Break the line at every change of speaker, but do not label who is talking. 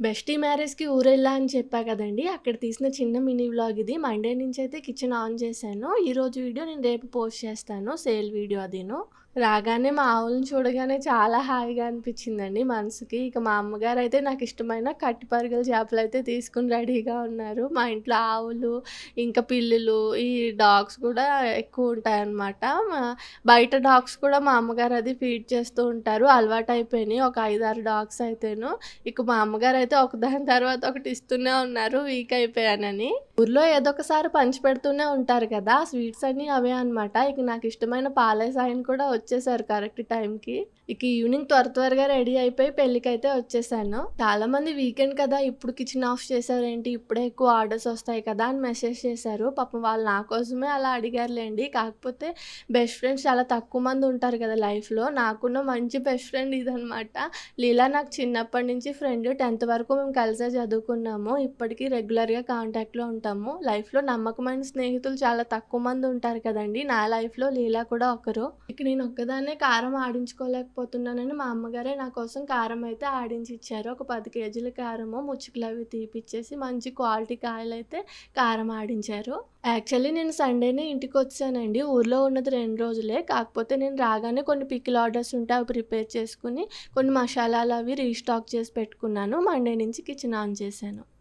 Bestie మ్యారేజ్‌కి ఊరెళ్ళా అని చెప్పా కదండీ! అక్కడ తీసిన చిన్న మినీ వ్లాగ్ ఇది. మండే నుంచయితే కిచెన్ ఆన్ చేశాను. ఈరోజు వీడియో నేను రేపు పోస్ట్ చేస్తాను. సేల్ వీడియో అదీను. రాగానే మా ఆవులను చూడగానే చాలా హాయిగా అనిపించిందండి మనసుకి. ఇక మా అమ్మగారైతే నాకిష్టమైన కట్టి పరుగుల చేపలైతే తీసుకొని రెడీగా ఉన్నారు. మా ఇంట్లో ఆవులు, ఇంకా పిల్లులు, ఈ డాగ్స్ కూడా ఎక్కువుంటాయన్నమాట. బయట డాగ్స్ కూడా మా అమ్మగారు అది ఫీడ్ చేస్తూ ఉంటారు. అలవాటయిపోయినాయి. ఒక 5, 6 డాగ్స్ అయితేను. ఇక మా అమ్మగారైతే ఒకదాని తర్వాత ఒకటి ఇస్తూనే ఉన్నారు వీక్ అయిపోయానని. ఊర్లో ఏదో ఒకసారి పంచిపెడుతూనే ఉంటారు కదా! స్వీట్స్ అన్నీ అవే అనమాట. ఇక నాకిష్టమైన పాలే సాయన్ కూడా వచ్చేసారు కరెక్ట్ టైంకి. ఇక ఈవినింగ్ త్వరగా రెడీ అయిపోయి పెళ్ళికైతే వచ్చేసాను. చాలామంది వీకెండ్ కదా! ఇప్పుడు కిచెన్ ఆఫ్ చేశారేంటి? ఇప్పుడే ఎక్కువ ఆర్డర్స్ వస్తాయి కదా! అని మెసేజ్ చేశారు. పాపం వాళ్ళు నా కోసమే అలా అడిగారులెండి. కాకపోతే బెస్ట్ ఫ్రెండ్స్ చాలా తక్కువ మంది ఉంటారు కదా లైఫ్‌లో. నాకున్న మంచి బెస్ట్ ఫ్రెండ్ ఇదనమాట. లీలా నాకు చిన్నప్పటి నుంచి ఫ్రెండ్. 10థ్ వరకు మేము కలిసే చదువుకున్నాము. ఇప్పటికి రెగ్యులర్‌గా కాంటాక్ట్‌లో ఉంటాము. లైఫ్‌లో నమ్మకమైన స్నేహితులు చాలా తక్కువ మంది ఉంటారు కదండీ! నా లైఫ్‌లో లీలా కూడా ఒకరు. ఇక నేను ఒక్కదాన్నే కారం ఆడించుకోలేకపోతున్నానని మా అమ్మగారే నా కోసం కారం అయితే ఆడించి ఇచ్చారు. ఒక 10 కేజీల కారము, ముచ్చుకులవి తీపిచ్చేసి మంచి క్వాలిటీ కాయలైతే కారం ఆడించారు. యాక్చువల్లీ నేను సండేనే ఇంటికొచ్చేసానండి. ఊర్లో ఉన్నది 2 రోజులే. కాకపోతే నేను రాగానే కొన్ని పికిల్ ఆర్డర్స్ ఉంటే అవి ప్రిపేర్ చేసుకొని, కొన్ని మషాలాలు అవి రీస్టాక్ చేసి పెట్టుకున్నాను. మండే నుంచి కిచెన్ ఆన్ చేశాను.